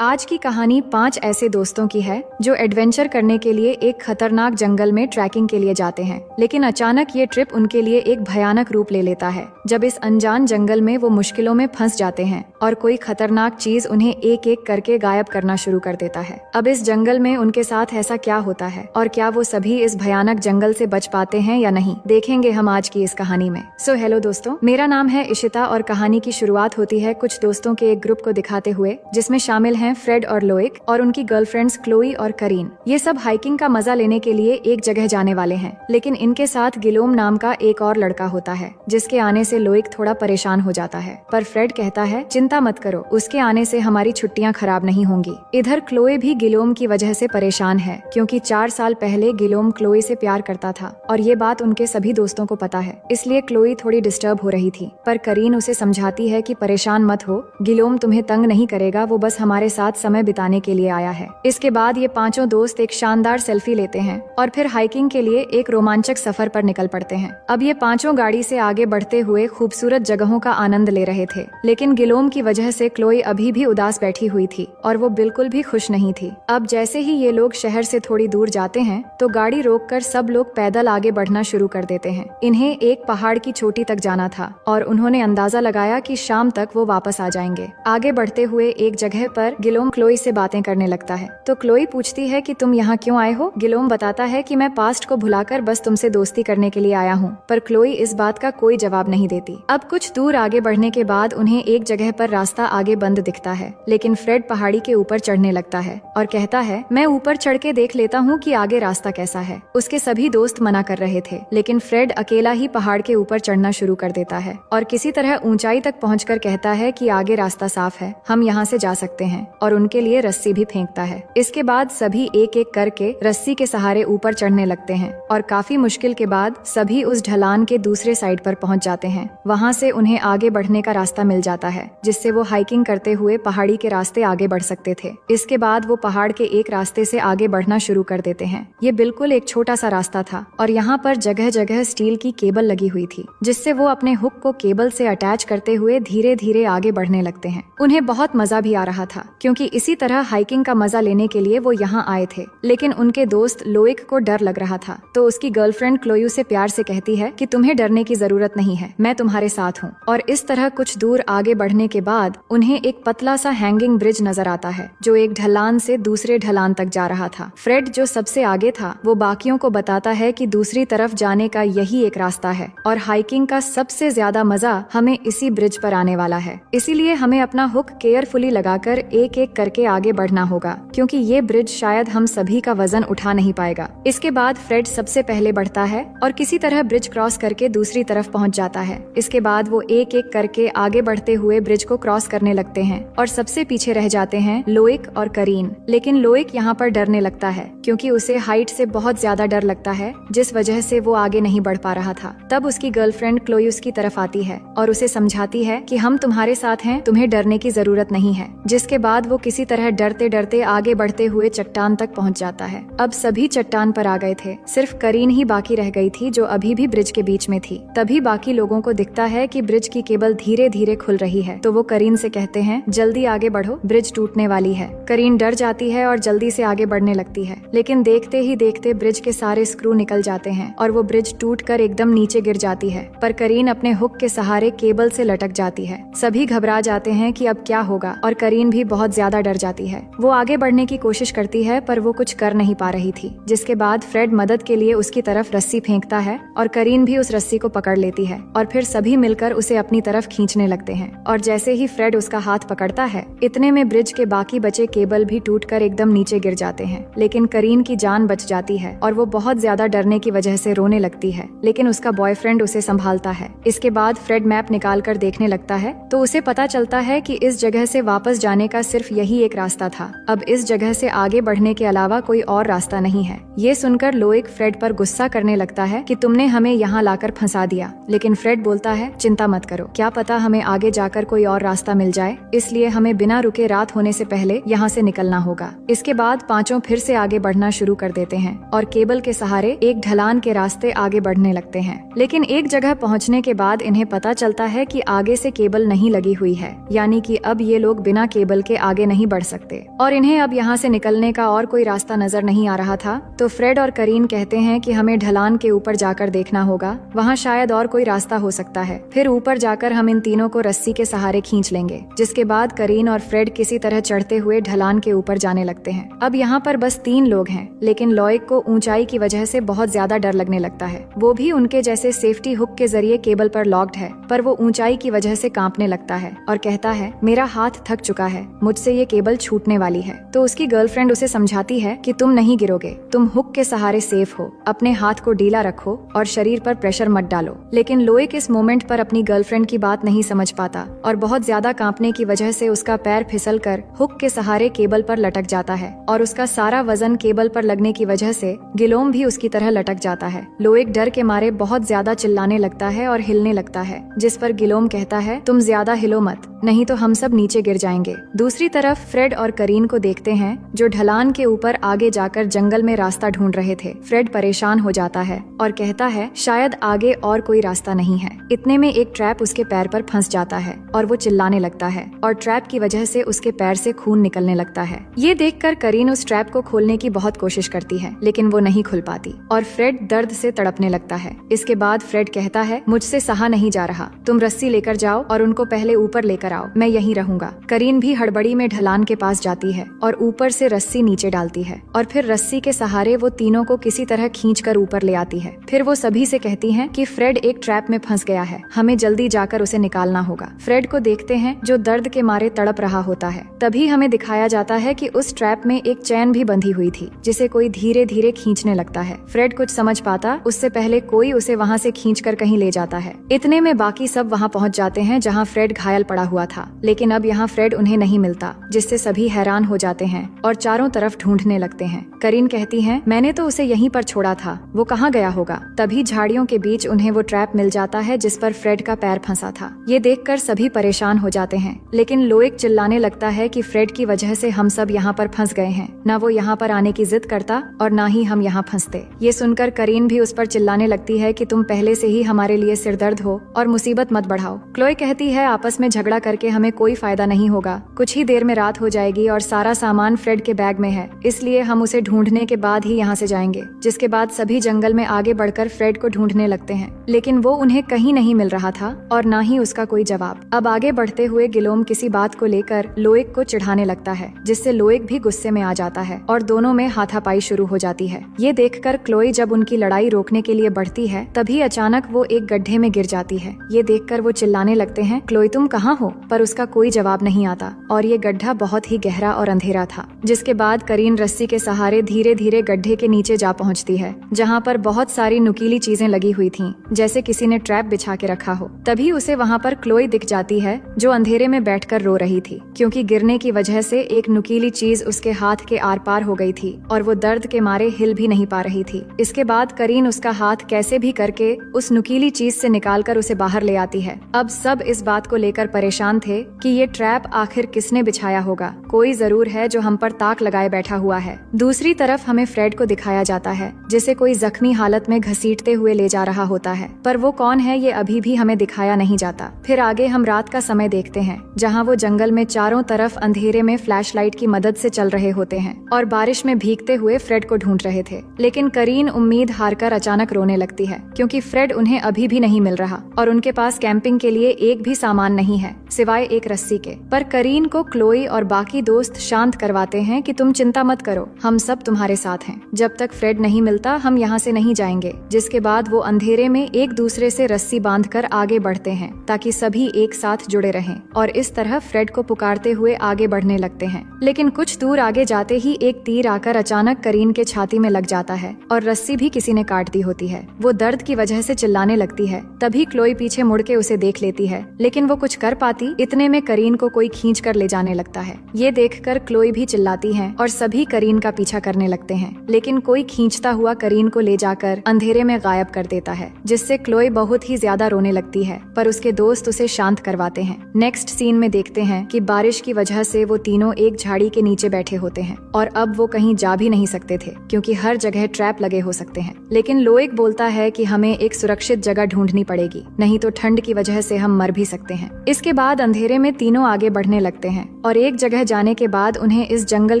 आज की कहानी 5 ऐसे दोस्तों की है जो एडवेंचर करने के लिए एक खतरनाक जंगल में ट्रैकिंग के लिए जाते हैं। लेकिन अचानक ये ट्रिप उनके लिए एक भयानक रूप ले लेता है जब इस अनजान जंगल में वो मुश्किलों में फंस जाते हैं और कोई खतरनाक चीज उन्हें एक एक करके गायब करना शुरू कर देता है। अब इस जंगल में उनके साथ ऐसा क्या होता है और क्या वो सभी इस भयानक जंगल से बच पाते हैं या नहीं, देखेंगे हम आज की इस कहानी में। सो हेलो दोस्तों, मेरा नाम है इशिता और कहानी की शुरुआत होती है कुछ दोस्तों के एक ग्रुप को दिखाते हुए जिसमें शामिल हैं फ्रेड और लोइक और उनकी गर्लफ्रेंड्स क्लोई और करीन। ये सब हाइकिंग का मजा लेने के लिए एक जगह जाने वाले हैं, लेकिन इनके साथ गिलोम नाम का एक और लड़का होता है जिसके आने से लोइक थोड़ा परेशान हो जाता है। पर फ्रेड कहता है चिंता मत करो, उसके आने से हमारी छुट्टियां खराब नहीं होंगी। इधर क्लोई भी गिलोम की वजह से परेशान है क्योंकि 4 साल पहले गिलोम क्लोई से प्यार करता था और ये बात उनके सभी दोस्तों को पता है, इसलिए क्लोई थोड़ी डिस्टर्ब हो रही थी। पर करीन उसे समझाती है कि परेशान मत हो, गिलोम तुम्हें तंग नहीं करेगा, वो बस हमारे साथ समय बिताने के लिए आया है। इसके बाद ये पांचों दोस्त एक शानदार सेल्फी लेते हैं और फिर हाइकिंग के लिए एक रोमांचक सफर पर निकल पड़ते हैं। अब ये पांचों गाड़ी से आगे बढ़ते हुए खूबसूरत जगहों का आनंद ले रहे थे, लेकिन गिलोम की वजह से क्लोई अभी भी उदास बैठी हुई थी और वो बिल्कुल भी खुश नहीं थी। अब जैसे ही ये लोग शहर से थोड़ी दूर जाते हैं तो गाड़ी रोककर सब लोग पैदल आगे बढ़ना शुरू कर देते हैं। इन्हें एक पहाड़ की चोटी तक जाना था और उन्होंने अंदाजा लगाया कि शाम तक वो वापस आ जाएंगे। आगे बढ़ते हुए एक जगह पर गिलोम क्लोई से बातें करने लगता है तो क्लोई पूछती है कि तुम यहाँ क्यों आए हो। गिलोम बताता है कि मैं पास्ट को भुलाकर बस तुमसे दोस्ती करने के लिए आया हूँ, पर क्लोई इस बात का कोई जवाब नहीं देती। अब कुछ दूर आगे बढ़ने के बाद उन्हें एक जगह पर रास्ता आगे बंद दिखता है, लेकिन फ्रेड पहाड़ी के ऊपर चढ़ने लगता है और कहता है मैं ऊपर चढ़ के देख लेता हूँ कि आगे रास्ता कैसा है। उसके सभी दोस्त मना कर रहे थे, लेकिन फ्रेड अकेला ही पहाड़ के ऊपर चढ़ना शुरू कर देता है और किसी तरह ऊंचाई तक पहुंचकर कहता है कि आगे रास्ता साफ है, हम यहाँ से जा सकते हैं, और उनके लिए रस्सी भी फेंकता है। इसके बाद सभी एक एक करके रस्सी के सहारे ऊपर चढ़ने लगते हैं और काफी मुश्किल के बाद सभी उस ढलान के दूसरे साइड पर पहुंच जाते हैं। वहां से उन्हें आगे बढ़ने का रास्ता मिल जाता है जिससे वो हाइकिंग करते हुए पहाड़ी के रास्ते आगे बढ़ सकते थे। इसके बाद वो पहाड़ के एक रास्ते से आगे बढ़ना शुरू कर देते हैं। ये बिल्कुल एक छोटा सा रास्ता था और यहाँ पर जगह जगह स्टील की केबल लगी हुई थी जिससे वो अपने हुक को केबल से अटैच करते हुए धीरे धीरे आगे बढ़ने लगते हैं। उन्हें बहुत मजा भी आ रहा था क्योंकि इसी तरह हाइकिंग का मजा लेने के लिए वो यहाँ आए थे। लेकिन उनके दोस्त लोइक को डर लग रहा था तो उसकी गर्लफ्रेंड क्लोई से प्यार से कहती है कि तुम्हें डरने की जरूरत नहीं है, मैं तुम्हारे साथ हूँ। और इस तरह कुछ दूर आगे बढ़ने के बाद उन्हें एक पतला सा हैंगिंग ब्रिज नजर आता है जो एक ढलान से दूसरे ढलान तक जा रहा था। फ्रेड जो सबसे आगे था वो बाकियों को बताता है कि दूसरी तरफ जाने का यही एक रास्ता है और हाइकिंग का सबसे ज्यादा मजा हमें इसी ब्रिज पर आने वाला है, इसीलिए हमें अपना हुक केयरफुली लगाकर एक एक करके आगे बढ़ना होगा क्योंकि ये ब्रिज शायद हम सभी का वजन उठा नहीं पाएगा। इसके बाद फ्रेड सबसे पहले बढ़ता है और किसी तरह ब्रिज क्रॉस करके दूसरी तरफ पहुंच जाता है। इसके बाद वो एक एक करके आगे बढ़ते हुए ब्रिज को क्रॉस करने लगते हैं और सबसे पीछे रह जाते हैं लोइक और करीन। लेकिन लोइक यहाँ पर डरने लगता है क्योंकि उसे हाइट से बहुत ज्यादा डर लगता है जिस वजह से वो आगे नहीं बढ़ पा रहा था। तब उसकी गर्लफ्रेंड क्लोई उसकी तरफ आती है और उसे समझाती है कि हम तुम्हारे साथ हैं, तुम्हें डरने की जरूरत नहीं है। जिसके बाद वो किसी तरह डरते डरते आगे बढ़ते हुए चट्टान तक पहुंच जाता है। अब सभी चट्टान पर आ गए थे, सिर्फ करीन ही बाकी रह गई थी जो अभी भी ब्रिज के बीच में थी। तभी बाकी लोगों को दिखता है कि ब्रिज की केबल धीरे धीरे खुल रही है तो वो करीन से कहते हैं जल्दी आगे बढ़ो, ब्रिज टूटने वाली है। करीन डर जाती है और जल्दी से आगे बढ़ने लगती है, लेकिन देखते ही देखते ब्रिज के सारे स्क्रू निकल जाते हैं और वो ब्रिज टूटकर एकदम नीचे गिर जाती है। पर करीन अपने हुक के सहारे केबल से लटक जाती है। सभी घबरा जाते हैं कि अब क्या होगा और करीन भी बहुत ज्यादा डर जाती है। वो आगे बढ़ने की कोशिश करती है पर वो कुछ कर नहीं पा रही थी। जिसके बाद फ्रेड मदद के लिए उसकी तरफ रस्सी फेंकता है और करीन भी उस रस्सी को पकड़ लेती है और फिर सभी मिलकर उसे अपनी तरफ खींचने लगते हैं। और जैसे ही फ्रेड उसका हाथ पकड़ता है इतने में ब्रिज के बाकी बचे केबल भी टूटकर एकदम नीचे गिर जाते हैं। लेकिन करीन की जान बच जाती है और वो बहुत ज्यादा डरने की वजह से रोने लगती है, लेकिन उसका बॉयफ्रेंड उसे संभालता है। इसके बाद फ्रेड मैप निकाल कर देखने लगता है तो उसे पता चलता है कि इस जगह से वापस जाने का सिर्फ यही एक रास्ता था। अब इस जगह से आगे बढ़ने के अलावा कोई और रास्ता नहीं है। ये सुनकर लोइक फ्रेड पर गुस्सा करने लगता है कि तुमने हमें यहाँ लाकर फंसा दिया, लेकिन फ्रेड बोलता है चिंता मत करो, क्या पता हमें आगे जाकर कोई और रास्ता मिल जाए, इसलिए हमें बिना रुके रात होने से पहले यहाँ से निकलना होगा। इसके बाद पांचों फिर से आगे बढ़ना शुरू कर देते हैं और केबल के सहारे एक ढलान के रास्ते आगे बढ़ने लगते हैं। लेकिन एक जगह पहुँचने के बाद इन्हें पता चलता है कि आगे से केबल नहीं लगी हुई है, यानी कि अब ये लोग बिना केबल के आगे नहीं बढ़ सकते और इन्हें अब यहाँ से निकलने का और कोई रास्ता नजर नहीं आ रहा था। तो फ्रेड और करीन कहते हैं कि हमें ढलान के ऊपर जाकर देखना होगा, वहाँ शायद और कोई रास्ता हो सकता है। फिर ऊपर जाकर हम इन तीनों को रस्सी के सहारे खींच लेंगे। जिसके बाद करीन और फ्रेड किसी तरह चढ़ते हुए ढलान के ऊपर जाने लगते हैं। अब यहाँ पर बस 3 लोग हैं, लेकिन लॉयक को ऊंचाई की वजह से बहुत ज्यादा डर लगने लगता है। वो भी उनके जैसे सेफ्टी हुक के जरिए केबल पर लॉक्ड है, पर वो ऊंचाई की वजह से कांपने लगता है और कहता है मेरा हाथ थक चुका है, मुझसे ये केबल छूटने वाली है। तो उसकी गर्लफ्रेंड उसे समझाती है कि तुम नहीं गिरोगे, तुम हुक के सहारे सेफ हो, अपने हाथ को ढीला रखो और शरीर पर प्रेशर मत डालो। लेकिन लोइक इस मोमेंट पर अपनी गर्लफ्रेंड की बात नहीं समझ पाता और बहुत ज्यादा कांपने की वजह से उसका पैर फिसलकर हुक के सहारे केबल पर लटक जाता है और उसका सारा वजन केबल पर लगने की वजह से गिलोम भी उसकी तरह लटक जाता है। लोइक डर के मारे बहुत ज्यादा चिल्लाने लगता है और हिलने लगता है, जिस पर गिलोम कहता है तुम ज्यादा हिलो मत, नहीं तो हम सब नीचे गिर जाएंगे। दूसरी तरफ फ्रेड और करीन को देखते हैं जो ढलान के ऊपर आगे जाकर जंगल में रास्ता ढूंढ रहे थे। फ्रेड परेशान हो जाता है और कहता है शायद आगे और कोई रास्ता नहीं है। इतने में एक ट्रैप उसके पैर पर फंस जाता है और वो चिल्लाने लगता है और ट्रैप की वजह से उसके पैर से खून निकलने लगता है। ये देखकर करीन उस ट्रैप को खोलने की बहुत कोशिश करती है, लेकिन वो नहीं खुल पाती और फ्रेड दर्द से तड़पने लगता है। इसके बाद फ्रेड कहता है मुझसे सहा नहीं जा रहा, तुम रस्सी लेकर जाओ और उनको पहले ऊपर लेकर आओ, मैं यहीं रहूंगा। करीन भी हड़बड़ी में ढलान के पास जाती है और ऊपर से रस्सी नीचे डालती है और फिर रस्सी के सहारे वो तीनों को किसी तरह खींचकर ऊपर ले आती है। फिर वो सभी से कहती है कि फ्रेड एक ट्रैप में फंस गया है, हमें जल्दी जाकर उसे निकालना होगा। फ्रेड को देखते हैं जो दर्द के मारे तड़प रहा होता है। तभी हमें दिखाया जाता है कि उस ट्रैप में एक चैन भी बंधी हुई थी जिसे कोई धीरे धीरे खींचने लगता है। फ्रेड कुछ समझ पाता उससे पहले कोई उसे वहाँ से खींचकर कहीं ले जाता है। इतने में बाकी सब वहाँ पहुँच जाते हैं जहाँ फ्रेड घायल पड़ा हुआ था, लेकिन अब यहाँ फ्रेड उन्हें नहीं मिलता, जिससे सभी हैरान हो जाते हैं और चारों तरफ ढूंढने लगते हैं। करीन कहती है मैंने तो उसे यहीं पर छोड़ा था, वो कहाँ गया होगा। तभी झाड़ियों के बीच उन्हें वो ट्रैप मिल जाता है जिस पर फ्रेड का पैर फंसा था। ये देखकर सभी परेशान हो जाते हैं, लेकिन लोइक चिल्लाने लगता है कि फ्रेड की वजह से हम सब यहाँ पर फंस गए हैं, न वो यहाँ पर आने की जिद करता और न ही हम यहाँ फंसते। ये सुनकर करीन भी उस पर चिल्लाने लगती है कि तुम पहले से ही हमारे लिए सिरदर्द हो और मुसीबत मत बढ़ाओ। क्लोई कहती है आपस में झगड़ा करके हमें कोई फायदा नहीं होगा, कुछ ही देर में रात हो जाएगी और सारा सामान फ्रेड के बैग में है, इसलिए हम उसे ढूंढने के बाद ही यहाँ से जाएंगे। जिसके बाद सभी जंगल में आगे बढ़कर फ्रेड को ढूंढने लगते हैं, लेकिन वो उन्हें कहीं नहीं मिल रहा था और न ही उसका कोई जवाब। अब आगे बढ़ते हुए गिलोम किसी बात को लेकर लोइक को चिढ़ाने लगता है, जिससे लोइक भी गुस्से में आ जाता है और दोनों में हाथापाई शुरू हो जाती है। ये देखकर क्लोई जब उनकी लड़ाई रोकने के लिए बढ़ती है, तभी अचानक वो एक गड्ढे में गिर जाती है। ये देखकर वो चिल्लाने लगते हैं क्लोई तुम कहाँ हो, पर उसका कोई जवाब नहीं आता और ये गड्ढा बहुत ही गहरा और अंधेरा था। जिसके बाद करीन रस्सी के सहारे धीरे धीरे गड्ढे के नीचे जा पहुँचती है, जहाँ पर बहुत सारी नुकीली चीजें लगी हुई थी, जैसे किसी ने ट्रैप बिछा के रखा हो। तभी उसे वहाँ पर क्लोई दिख जाती है जो अंधेरे में बैठकर रो रही थी, क्योंकि गिरने की वजह से एक नुकीली चीज उसके हाथ के आर पार हो गई थी और वो दर्द के मारे हिल भी नहीं पा रही थी। इसके बाद करीन उसका हाथ कैसे भी करके उस नुकीली चीज से निकालकर उसे बाहर ले आती है। अब सब इस बात को लेकर परेशान थे कि ये ट्रैप आखिर किसने बिछाया होगा, कोई जरूर है जो हम पर ताक लगाए बैठा हुआ है। दूसरी तरफ हमें फ्रेड को दिखाया जाता है जिसे कोई जख्मी हालत में घसीटते हुए ले जा रहा होता है, पर वो कौन है ये अभी भी हमें दिखाया नहीं जाता। फिर आगे हम रात का समय देखते हैं, जहाँ वो जंगल में चारों तरफ अंधेरे में फ्लैशलाइट की मदद से चल रहे होते हैं और बारिश में भीगते हुए फ्रेड को ढूंढ रहे थे। लेकिन करीन उम्मीद हारकर अचानक रोने लगती है, क्योंकि फ्रेड उन्हें अभी भी नहीं मिल रहा और उनके पास कैंपिंग के लिए एक भी सामान नहीं है सिवाय एक रस्सी के। पर करीन को क्लोई और बाकी दोस्त शांत करवाते हैं कि तुम चिंता मत करो, हम सब तुम्हारे साथ हैं, जब तक फ्रेड नहीं मिलता हम यहाँ से नहीं जाएंगे। जिसके बाद वो अंधेरे में एक दूसरे से रस्सी बांधकर आगे बढ़ते हैं ताकि सभी एक साथ जुड़े रहें और इस तरह फ्रेड को पुकारते हुए आगे बढ़ने लगते हैं। लेकिन कुछ दूर आगे जाते ही एक तीर आकर अचानक करीन के छाती में लग जाता है और रस्सी भी किसी ने काट दी होती है। वो दर्द की वजह से चिल्लाने लगती है। तभी क्लोई पीछे मुड़ के उसे देख लेती है, लेकिन वो कुछ कर पाती इतने में करीन को कोई खींच कर ले जाने लगता है। ये देखकर क्लोई भी चिल्लाती है और सभी करीन का पीछा करने लगते हैं, लेकिन कोई खींचता हुआ करीन को ले जाकर अंधेरे में गायब कर देता है, जिससे क्लोई बहुत ही ज्यादा रोने लगती है, पर उसके दोस्त उसे शांत करवाते हैं। नेक्स्ट सीन में देखते हैं कि बारिश की वजह से वो तीनों एक झाड़ी के नीचे बैठे होते हैं और अब वो कहीं जा भी नहीं सकते थे, क्योंकि हर जगह ट्रैप लगे हो सकते हैं। लेकिन लोइक बोलता है कि हमें एक सुरक्षित जगह ढूंढनी पड़ेगी, नहीं तो ठंड की वजह से हम मर भी सकते हैं। इसके बाद अंधेरे में तीनों आगे बढ़ने लगते हैं और एक जगह जाने के बाद उन्हें इस जंगल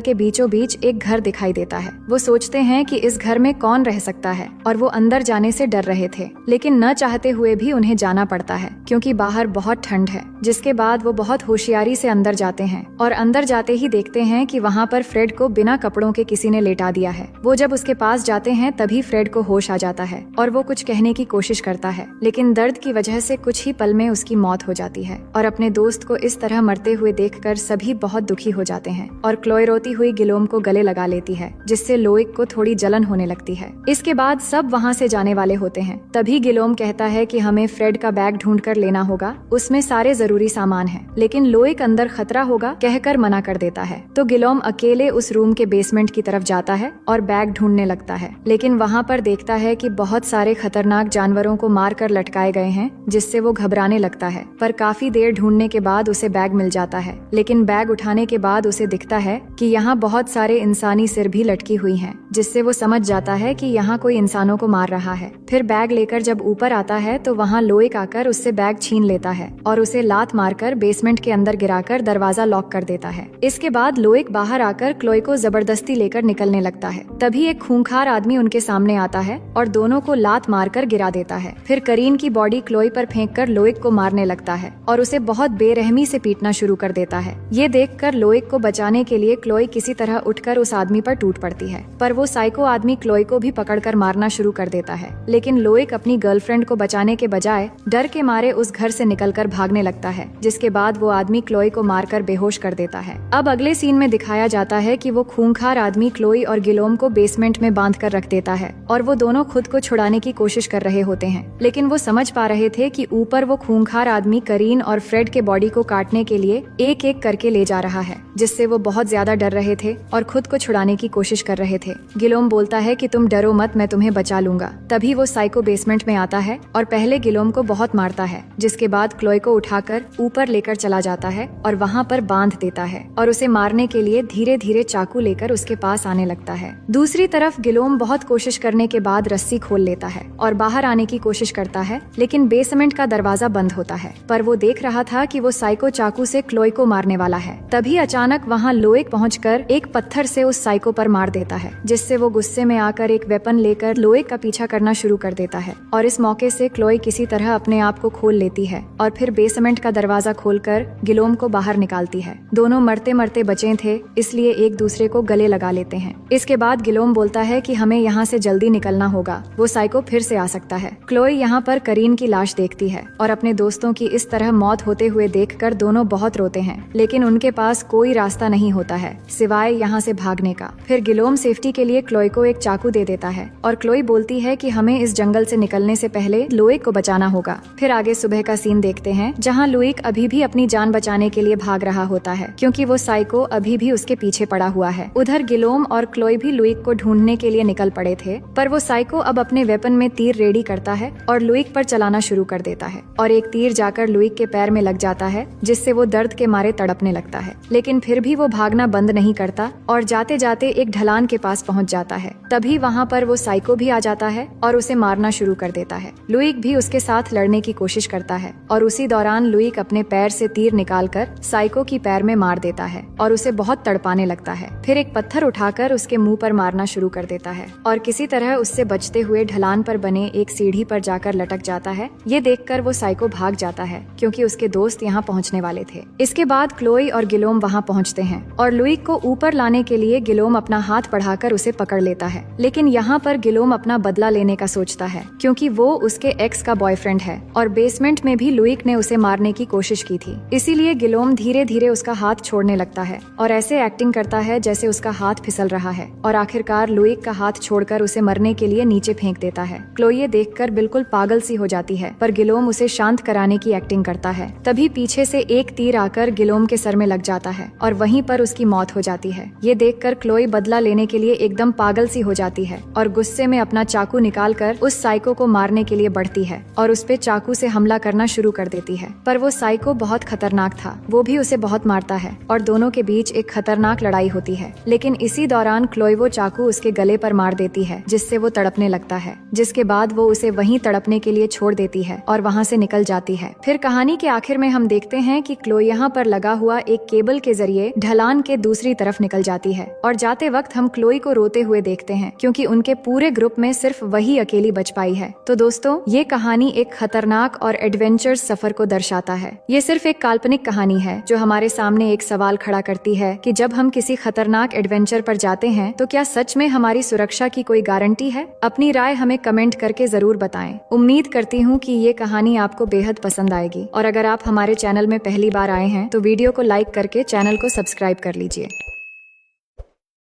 के बीचों बीच एक घर दिखाई देता है। वो सोचते हैं कि इस घर में कौन रह सकता है और वो अंदर जाने से डर रहे थे, लेकिन न चाहते हुए भी उन्हें जाना पड़ता है क्योंकि बाहर बहुत ठंड है। जिसके बाद वो बहुत होशियारी से अंदर जाते हैं और अंदर जाते ही देखते हैं कि वहाँ पर फ्रेड को बिना कपड़ों के किसी ने लेटा दिया है। वो जब उसके पास जाते हैं तभी फ्रेड को होश आ जाता है और वो कुछ कहने की कोशिश करता है, लेकिन दर्द की वजह से कुछ ही पल में उसकी मौत हो जाती है। और अपने दोस्त को इस तरह मरते हुए देखकर सभी बहुत दुखी हो जाते हैं और क्लोई रोती हुई गिलोम को गले लगा लेती है, जिससे लोइक को थोड़ी जलन होने लगती है। इसके बाद सब वहाँ से जाने वाले होते हैं। तभी गिलोम कहता है कि हमें फ्रेड का बैग ढूंढ कर लेना होगा, उसमें सारे जरूरी सामान है। लेकिन लोइक अंदर खतरा होगा कहकर मना कर देता है। तो गिलोम अकेले उस रूम के बेसमेंट की तरफ जाता है और बैग ढूंढने लगता है, लेकिन वहाँ पर देखता है कि बहुत सारे खतरनाक जानवरों को मार कर लटकाए गए हैं, जिससे वो घबराने लगता है। पर काफी देर ढूंढने के बाद उसे बैग मिल जाता है, लेकिन बैग उठाने के बाद उसे दिखता है कि यहाँ बहुत सारे इंसानी सिर भी लटकी हुई हैं, जिससे वो समझ जाता है कि यहाँ कोई इंसानों को मार रहा है। फिर बैग लेकर जब ऊपर आता है तो वहाँ लोइक आकर उससे बैग छीन लेता है और उसे लात मारकर बेसमेंट के अंदर गिराकर दरवाजा लॉक कर देता है। इसके बाद लोइक बाहर आकर क्लोई को जबरदस्ती लेकर निकलने लगता है। तभी एक खूंखार आदमी उनके सामने आता है और दोनों को लात मारकर गिरा देता है। फिर करीन की बॉडी क्लोई पर फेंककर लोइक को मारने लगता है और उसे बहुत बेरहमी से पीटना शुरू कर देता है। ये देखकर लोइक को बचाने के लिए क्लोई किसी तरह उठकर उस आदमी पर टूट पड़ती है, पर वो साइको आदमी क्लोई को भी पकड़कर मारना शुरू कर देता है। लेकिन लोइक अपनी गर्लफ्रेंड को बचाने के बजाय डर के मारे उस घर से निकलकर भागने लगता है, जिसके बाद वो आदमी क्लोई को मारकर बेहोश कर देता है। अब अगले सीन में दिखाया जाता है कि वो खूंखार आदमी क्लोई और गिलोम को बेसमेंट में बांध कर रख देता है और वो दोनों खुद को छुड़ाने की कोशिश कर रहे होते हैं, लेकिन वो समझ पा रहे थे कि ऊपर वो खूंखार आदमी करीन और फ्रेड के बॉडी को काटने के लिए एक एक करके ले जा रहा है, जिससे वो बहुत ज्यादा डर रहे थे और खुद को छुड़ाने की कोशिश कर रहे थे। गिलोम बोलता है कि तुम डरो मत, मैं तुम्हें बचा लूंगा। तभी वो साइको बेसमेंट में आता है और पहले गिलोम को बहुत मारता है, जिसके बाद क्लोई को उठाकर ऊपर लेकर चला जाता है और वहाँ पर बांध देता है और उसे मारने के लिए धीरे धीरे चाकू लेकर उसके पास आने लगता है। दूसरी तरफ गिलोम बहुत कोशिश करने के बाद रस्सी खोल लेता है और बाहर आने की कोशिश करता है, लेकिन बेसमेंट का दरवाजा बंद होता है। पर वो देख रहा था कि वो साइको चाकू से क्लोई को मारने वाला है। तभी अचानक वहाँ लोइक पहुंचकर एक पत्थर से उस साइको पर मार देता है, जिससे वो गुस्से में आकर एक वेपन लेकर लोइक का पीछा करना शुरू कर देता है। और इस मौके से क्लोई किसी तरह अपने आप को खोल लेती है और फिर बेसमेंट का दरवाजा खोलकर गिलोम को बाहर निकालती है। दोनों मरते मरते बचे थे, इसलिए एक दूसरे को गले लगा लेते हैं। इसके बाद गिलोम बोलता है कि हमें यहाँ से जल्दी निकलना होगा, वो साइको फिर से आ सकता है। क्लोई यहाँ पर करीन की लाश देखती है और अपने दोस्तों की इस तरह मौत होते हुए देखकर दोनों बहुत रोते हैं, लेकिन उनके पास कोई रास्ता नहीं होता है सिवाय यहाँ से भागने का। फिर गिलोम सेफ्टी के लिए क्लोई को एक चाकू दे देता है और क्लोई बोलती है कि हमें इस जंगल से निकलने से पहले लोइक को बचाना होगा। फिर आगे सुबह का सीन देखते हैं, जहाँ लोइक अभी भी अपनी जान बचाने के लिए भाग रहा होता है, क्योंकि वो साइको अभी भी उसके पीछे पड़ा हुआ है। उधर गिलोम और क्लोई भी लुइक को ढूंढने के लिए निकल पड़े थे, पर वो साइको अब अपने वेपन में तीर रेडी करता है और लुइक पर चलाना शुरू कर देता है और एक तीर जाकर लुइक के पैर में लग जाता है, जिससे वो दर्द के मारे तड़पने लगता है। लेकिन फिर भी वो भागना बंद नहीं करता और जाते जाते एक ढलान के पास पहुंच जाता है। तभी वहाँ पर वो साइको भी आ जाता है और उसे मारना शुरू कर देता है। लुइक भी उसके साथ लड़ने की कोशिश करता है और उसी दौरान लुइक अपने पैर से तीर निकालकर साइको की पैर में मार देता है और उसे बहुत तड़पाने लगता है। फिर एक पत्थर उठाकर उसके मुंह पर मारना शुरू कर देता है और किसी तरह उससे बचते हुए ढलान पर बने एक सीढ़ी पर जाकर लटक जाता है। ये देखकर वो साइको भाग जाता है, क्योंकि उसके दोस्त यहाँ पहुँचने वाले थे। इसके बाद क्लोई और गिलोम वहाँ पहुँचते हैं और लुइक को ऊपर लाने के लिए गिलोम अपना हाथ बढ़ाकर उसे पकड़ लेता है। लेकिन यहाँ पर गिलोम अपना बदला लेने का सोचता है, क्योंकि वो उसके एक्स का बॉयफ्रेंड है और बेसमेंट में भी लुइक ने उसे मारने की कोशिश की थी। इसीलिए गिलोम धीरे धीरे उसका हाथ छोड़ने लगता है और ऐसे एक्टिंग करता है जैसे उसका हाथ फिसल रहा है और आखिरकार लुइक का हाथ छोड़कर उसे मरने के लिए नीचे फेंक देता है। क्लोई ये देखकर बिल्कुल पागल सी हो जाती है, पर गिलोम उसे शांत कराने की एक्टिंग करता है। तभी पीछे से एक तीर आकर गिलोम के सर में लग जाता है और वहीं पर उसकी मौत हो जाती है। ये देखकर क्लोई बदला लेने के लिए एकदम पागल सी हो जाती है और गुस्से में अपना चाकू निकालकर उस साइको को मारने के लिए बढ़ती है और उस पे चाकू से हमला करना शुरू कर देती है। पर वो साइको बहुत खतरनाक था, वो भी उसे बहुत मारता है और दोनों के बीच एक खतरनाक लड़ाई होती है। लेकिन इसी दौरान क्लोई वो चाकू उसके गले पर मार देती है, जिससे वो तड़पने लगता है, जिसके बाद वो उसे वहीं तड़पने के लिए छोड़ देती है और वहाँ से निकल जाती है। फिर कहानी के आखिर में हम देखते हैं कि क्लोई यहाँ पर लगा हुआ हुआ एक केबल के जरिए ढलान के दूसरी तरफ निकल जाती है और जाते वक्त हम क्लोई को रोते हुए देखते हैं क्योंकि उनके पूरे ग्रुप में सिर्फ वही अकेली बच पाई है। तो दोस्तों, ये कहानी एक खतरनाक और एडवेंचरस सफर को दर्शाता है। ये सिर्फ एक काल्पनिक कहानी है जो हमारे सामने एक सवाल खड़ा करती है कि जब हम किसी खतरनाक एडवेंचर पर जाते हैं तो क्या सच में हमारी सुरक्षा की कोई गारंटी है? अपनी राय हमें कमेंट करके जरूर बताएं। उम्मीद करती हूँ कि ये कहानी आपको बेहद पसंद आएगी और अगर आप हमारे चैनल में पहली बार आए हैं तो वीडियो को लाइक करके चैनल को सब्सक्राइब कर लीजिए।